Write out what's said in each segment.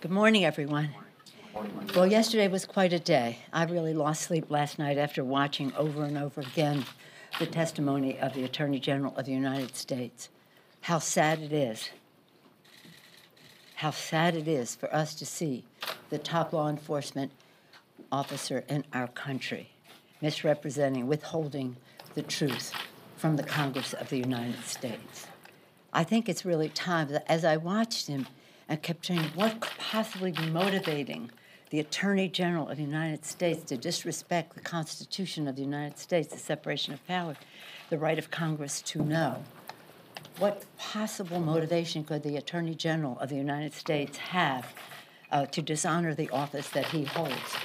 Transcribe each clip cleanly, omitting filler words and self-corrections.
Good morning, everyone. Well, yesterday was quite a day. I really lost sleep last night after watching over and over again the testimony of the Attorney General of the United States. How sad it is. How sad it is for us to see the top law enforcement officer in our country misrepresenting, withholding the truth from the Congress of the United States. I think it's really time that as I watched him and kept saying, what could possibly be motivating the Attorney General of the United States to disrespect the Constitution of the United States, the separation of powers, the right of Congress to know? What possible motivation could the Attorney General of the United States have to dishonor the office that he holds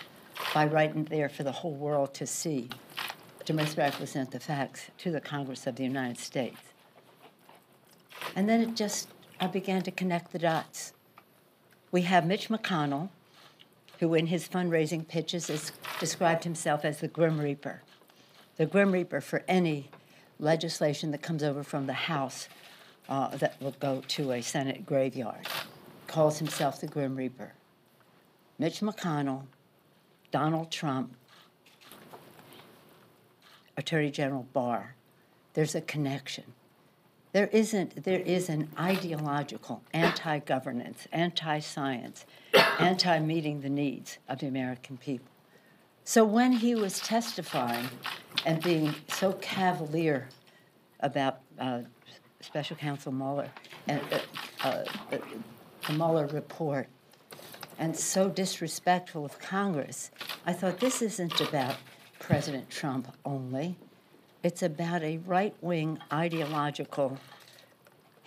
by writing there for the whole world to see, to misrepresent the facts to the Congress of the United States? And then I began to connect the dots. We have Mitch McConnell, who in his fundraising pitches has described himself as the Grim Reaper for any legislation that comes over from the House that will go to a Senate graveyard, calls himself the Grim Reaper. Mitch McConnell, Donald Trump, Attorney General Barr, there's a connection. There is an ideological anti-governance, anti-science, anti-meeting the needs of the American people. So when he was testifying and being so cavalier about Special Counsel Mueller and the Mueller report, and so disrespectful of Congress, I thought this isn't about President Trump only. It's about a right-wing ideological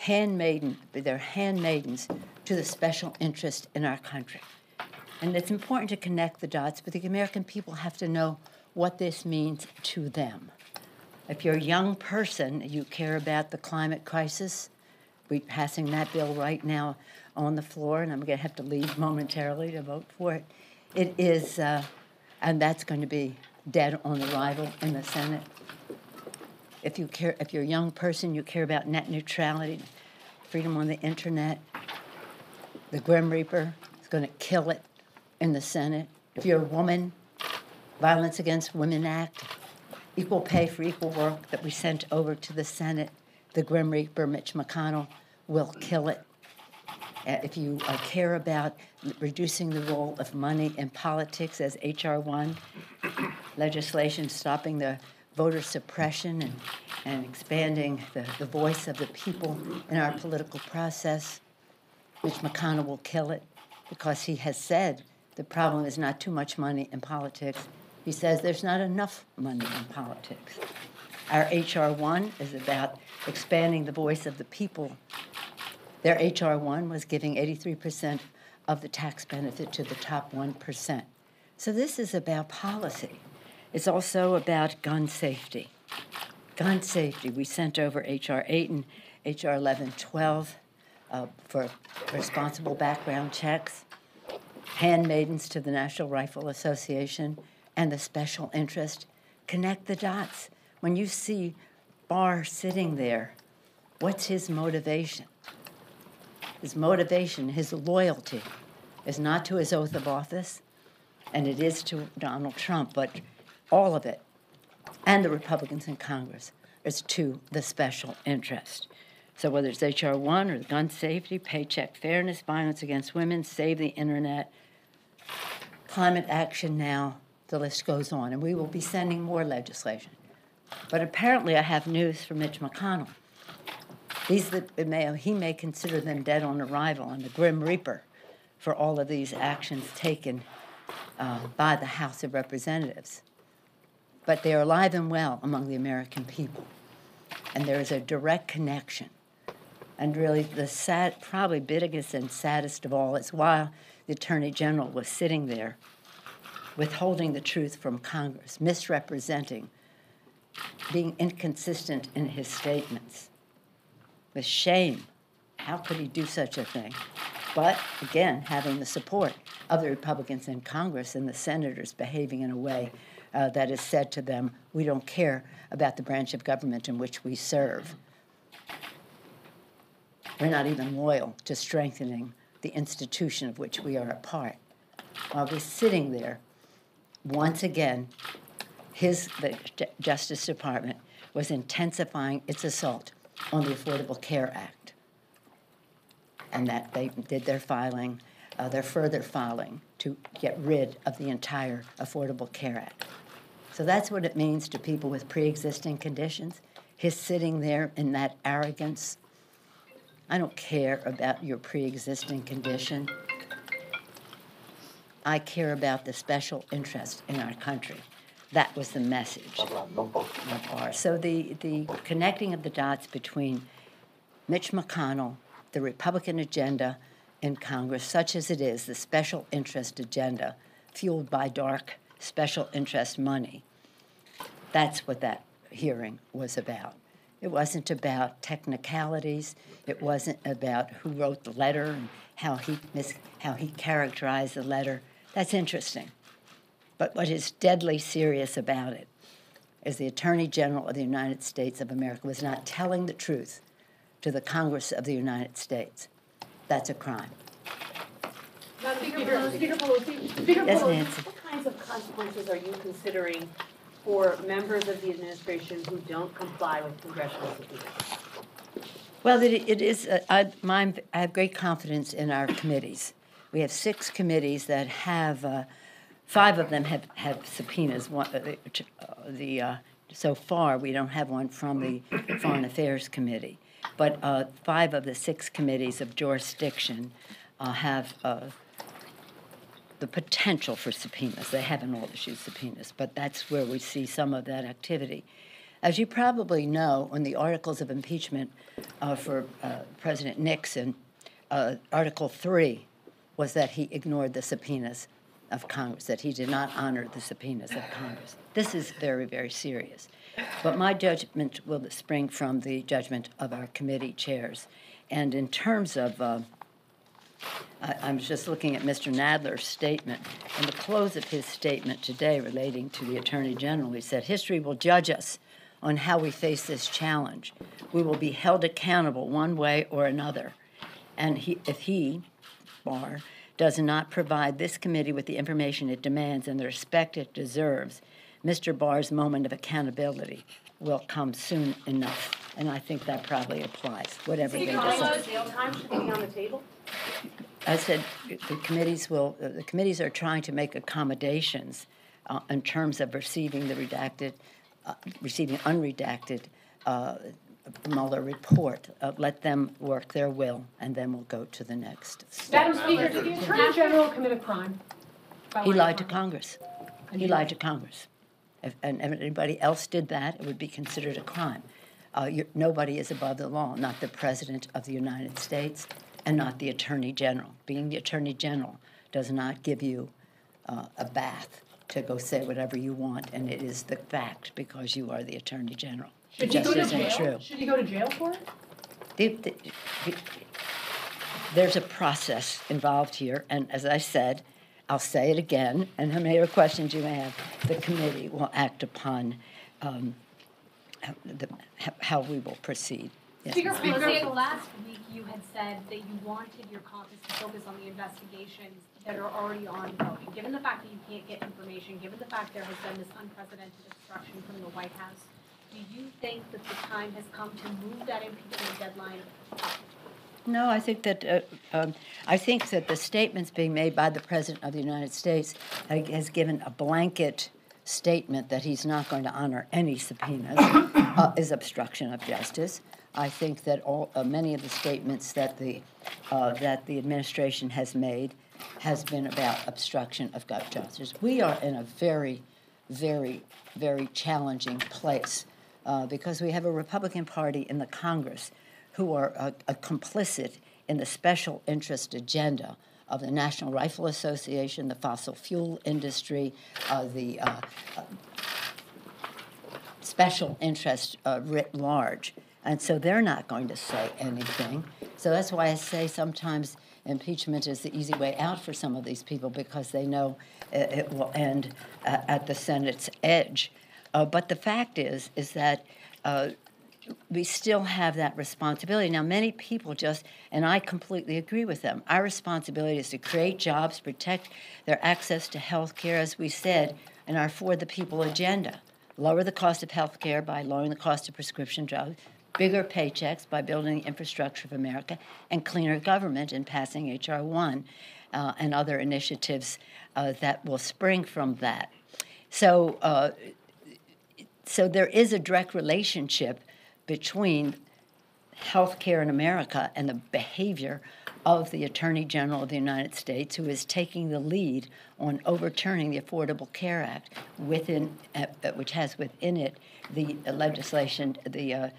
they're handmaidens to the special interest in our country. And it's important to connect the dots, but the American people have to know what this means to them. If you're a young person, you care about the climate crisis. We're passing that bill right now on the floor, and I'm going to have to leave momentarily to vote for it. It is, and that's going to be dead on arrival in the Senate. If you're a young person, you care about net neutrality, freedom on the internet, the Grim Reaper is going to kill it in the Senate. If you're a woman, Violence Against Women Act, equal pay for equal work that we sent over to the Senate, the Grim Reaper, Mitch McConnell, will kill it. If you care about reducing the role of money in politics as H.R. 1, legislation stopping the voter suppression and expanding the voice of the people in our political process, Mitch McConnell will kill it because he has said the problem is not too much money in politics. He says there's not enough money in politics. Our H.R. 1 is about expanding the voice of the people. Their H.R. 1 was giving 83% of the tax benefit to the top 1%. So this is about policy. It's also about gun safety. Gun safety. We sent over H.R. 8 and H.R. 1112 for responsible background checks, handmaidens to the National Rifle Association, and the special interest. Connect the dots. When you see Barr sitting there, what's his motivation? His motivation, his loyalty, is not to his oath of office, and it is to Donald Trump, but all of it, and the Republicans in Congress, is to the special interest. So whether it's H.R. 1 or gun safety, paycheck fairness, violence against women, save the internet, climate action now, the list goes on. And we will be sending more legislation. But apparently I have news for Mitch McConnell. He may consider them dead on arrival and the Grim Reaper for all of these actions taken by the House of Representatives. But they are alive and well among the American people. And there is a direct connection. And really the probably biggest and saddest of all is while the Attorney General was sitting there withholding the truth from Congress, misrepresenting, being inconsistent in his statements. With shame, how could he do such a thing? But, again, having the support of the Republicans in Congress and the senators behaving in a way that has said to them, we don't care about the branch of government in which we serve. We're not even loyal to strengthening the institution of which we are a part. While we're sitting there, once again, the Justice Department was intensifying its assault on the Affordable Care Act, and that they did their filing, their further filing to get rid of the entire Affordable Care Act. So that's what it means to people with pre-existing conditions. His sitting there in that arrogance. I don't care about your pre-existing condition. I care about the special interest in our country. That was the message of Barr. So the connecting of the dots between Mitch McConnell, the Republican agenda in Congress, such as it is, the special interest agenda, fueled by dark special interest money, that's what that hearing was about. It wasn't about technicalities. It wasn't about who wrote the letter and how he characterized the letter. That's interesting. But what is deadly serious about it is the Attorney General of the United States of America was not telling the truth to the Congress of the United States. That's a crime. Speaker Pelosi, Yes, Nancy. what kinds of consequences are you considering for members of the administration who don't comply with congressional subpoenas? Well, it is. I have great confidence in our committees. We have 6 committees that have. 5 of them have subpoenas. So far, we don't have one from the Foreign Affairs Committee, but 5 of the 6 committees of jurisdiction have the potential for subpoenas. They haven't all issued subpoenas, but that's where we see some of that activity. As you probably know, on the articles of impeachment for President Nixon, Article 3 was that he ignored the subpoenas of Congress, that he did not honor the subpoenas of Congress. This is very, very serious. But my judgment will spring from the judgment of our committee chairs. And in terms of, I'm just looking at Mr. Nadler's statement. In the close of his statement today relating to the Attorney General, he said, history will judge us on how we face this challenge. We will be held accountable one way or another. And if he, Barr, does not provide this committee with the information it demands and the respect it deserves, Mr. Barr's moment of accountability will come soon enough. And I think that probably applies, whatever they decide. Jail time should be on the table? I said the committees are trying to make accommodations in terms of receiving the receiving unredacted Mueller report. Let them work their will, and then we'll go to the next step. Madam Speaker, did the Attorney General commit a crime? He lied to Congress. He lied to Congress. If anybody else did that, it would be considered a crime. Nobody is above the law, not the President of the United States and not the Attorney General. Being the Attorney General does not give you a bath to go say whatever you want, and it is the fact because you are the Attorney General. It just isn't true. Should he go to jail for it? There's a process involved here, and as I said, I'll say it again, and how many other questions you may have, the committee will act upon how we will proceed. Yes. Speaker Pelosi, last week you had said that you wanted your caucus to focus on the investigations that are already ongoing. Given the fact that you can't get information, given the fact there has been this unprecedented obstruction from the White House, do you think that the time has come to move that impeachment deadline up? No, I think that the statements being made by the President of the United States has given a blanket statement that he's not going to honor any subpoenas is obstruction of justice. I think that many of the statements that the administration has made has been about obstruction of justice. We are in a very, very, very challenging place because we have a Republican Party in the Congress who are complicit in the special interest agenda of the National Rifle Association, the fossil fuel industry, the special interest writ large. And so they're not going to say anything. So that's why I say sometimes impeachment is the easy way out for some of these people because they know it will end at the Senate's edge. But the fact is that we still have that responsibility. Now, many people and I completely agree with them, our responsibility is to create jobs, protect their access to health care, as we said in our For the People agenda. Lower the cost of health care by lowering the cost of prescription drugs, bigger paychecks by building the infrastructure of America, and cleaner government in passing H.R. 1 and other initiatives that will spring from that. So there is a direct relationship between health care in America and the behavior of the Attorney General of the United States, who is taking the lead on overturning the Affordable Care Act, which has within it the legislation, the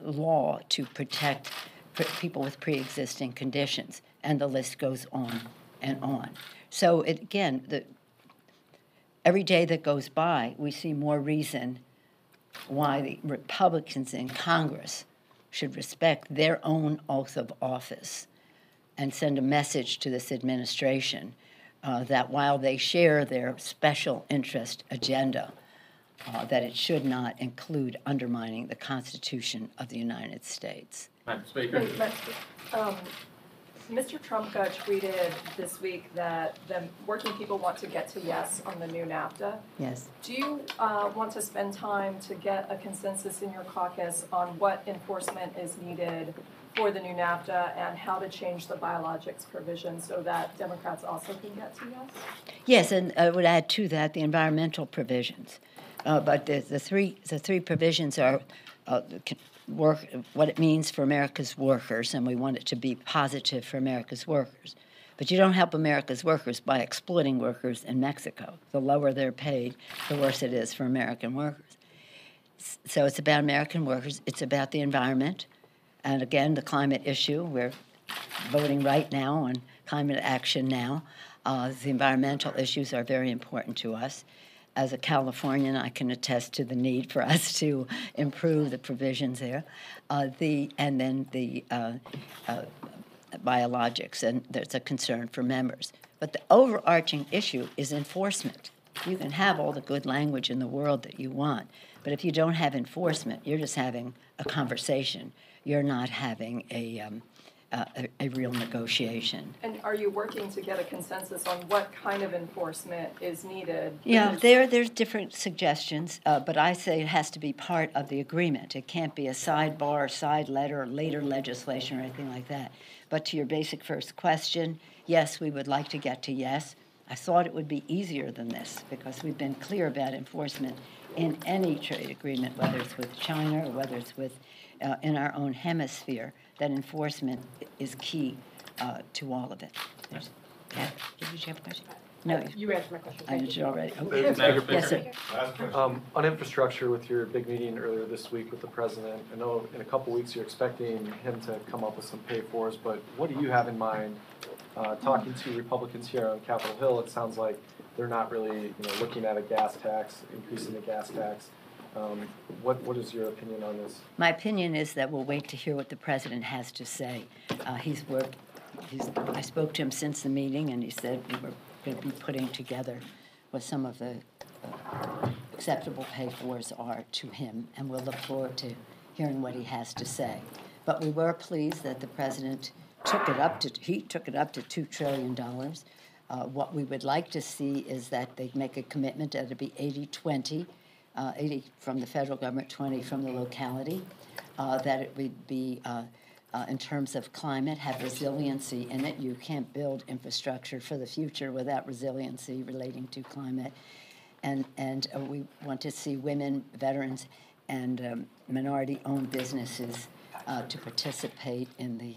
law to protect people with pre-existing conditions, and the list goes on and on. So every day that goes by, we see more reason why the Republicans in Congress should respect their own oath of office and send a message to this administration that while they share their special interest agenda, that it should not include undermining the Constitution of the United States. Madam Speaker. Mr. Trump tweeted this week that the working people want to get to yes on the new NAFTA. Yes. Do you want to spend time to get a consensus in your caucus on what enforcement is needed for the new NAFTA and how to change the biologics provision so that Democrats also can get to yes? Yes, and I would add to that the environmental provisions. But the three provisions are what it means for America's workers, and we want it to be positive for America's workers. But you don't help America's workers by exploiting workers in Mexico. The lower they're paid, the worse it is for American workers. So it's about American workers. It's about the environment. And again, the climate issue. We're voting right now on climate action now. The environmental issues are very important to us. As a Californian, I can attest to the need for us to improve the provisions there. And then the biologics, and there's a concern for members. But the overarching issue is enforcement. You can have all the good language in the world that you want, but if you don't have enforcement, you're just having a conversation. You're not having a real negotiation. And are you working to get a consensus on what kind of enforcement is needed? Yeah, there's different suggestions, but I say it has to be part of the agreement. It can't be a sidebar, side letter, or later legislation or anything like that. But to your basic first question, yes, we would like to get to yes. I thought it would be easier than this because we've been clear about enforcement in any trade agreement, whether it's with China or whether it's with in our own hemisphere, that enforcement is key to all of it. Did you have a question? No. You answered my question. I answered already. Yes, sir. On infrastructure, with your big meeting earlier this week with the president, I know in a couple weeks you're expecting him to come up with some pay-fors, but what do you have in mind? Talking to Republicans here on Capitol Hill, it sounds like they're not really looking at a gas tax, increasing the gas tax. What is your opinion on this? My opinion is that we'll wait to hear what the president has to say. I spoke to him since the meeting, and he said we were going to be putting together what some of the acceptable pay-fors are to him, and we'll look forward to hearing what he has to say. But we were pleased that the president took it up to $2 trillion. What we would like to see is that they make a commitment that it be 80-20, 80 from the federal government, 20 from the locality, that it would be, in terms of climate, have resiliency in it. You can't build infrastructure for the future without resiliency relating to climate. And we want to see women, veterans, and minority-owned businesses to participate in the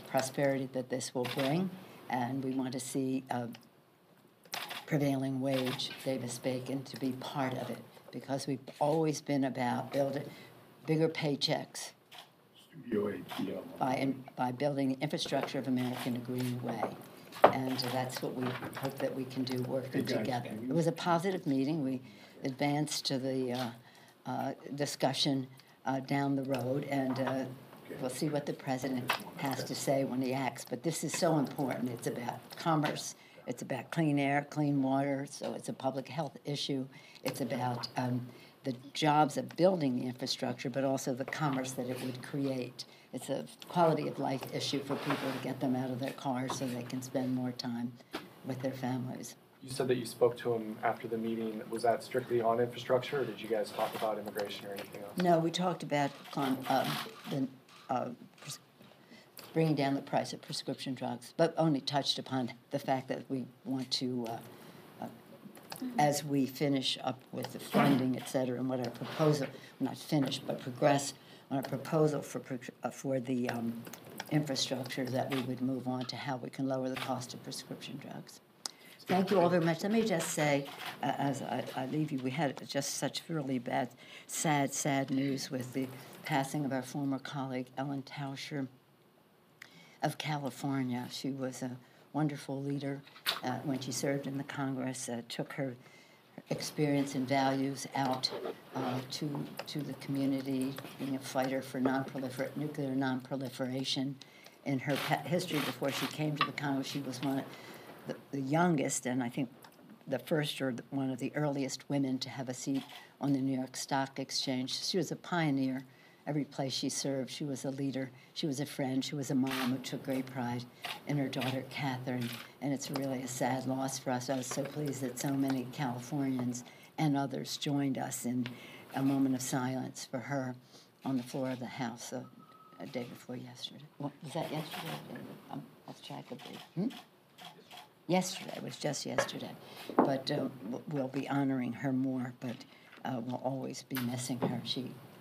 prosperity that this will bring. And we want to see prevailing wage, Davis-Bacon, to be part of it, because we've always been about building bigger paychecks by building the infrastructure of America in a green way. And that's what we hope that we can do working together. It was a positive meeting. We advanced to the discussion down the road, and we'll see what the president has to say when he acts. But this is so important. It's about commerce. It's about clean air, clean water. So it's a public health issue. It's about the jobs of building the infrastructure, but also the commerce that it would create. It's a quality of life issue for people to get them out of their cars so they can spend more time with their families. You said that you spoke to him after the meeting. Was that strictly on infrastructure, or did you guys talk about immigration or anything else? No, we talked about bringing down the price of prescription drugs, but only touched upon the fact that we want to, as we finish up with the funding, et cetera, and what our proposal, not finish, but progress on a proposal for the infrastructure, that we would move on to how we can lower the cost of prescription drugs. Thank you all very much. Let me just say, as I leave you, we had just such really bad, sad news with the passing of our former colleague, Ellen Tauscher of California. She was a wonderful leader when she served in the Congress, took her experience and values out to the community, being a fighter for nuclear non-proliferation. In her history before she came to the Congress, she was one of the youngest, and I think the first or one of the earliest women to have a seat on the New York Stock Exchange. She was a pioneer. Every place she served, she was a leader. She was a friend. She was a mom who took great pride in her daughter, Catherine, and it's really a sad loss for us. I was so pleased that so many Californians and others joined us in a moment of silence for her on the floor of the House a day before yesterday. Was that yesterday? I'm lost track of it. Yesterday, it was just yesterday. But we'll be honoring her more, but we'll always be missing her.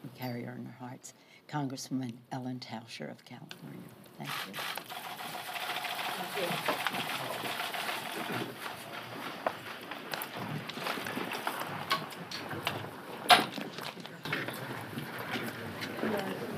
We carry her in our hearts. Congresswoman Ellen Tauscher of California. Thank you. Thank you.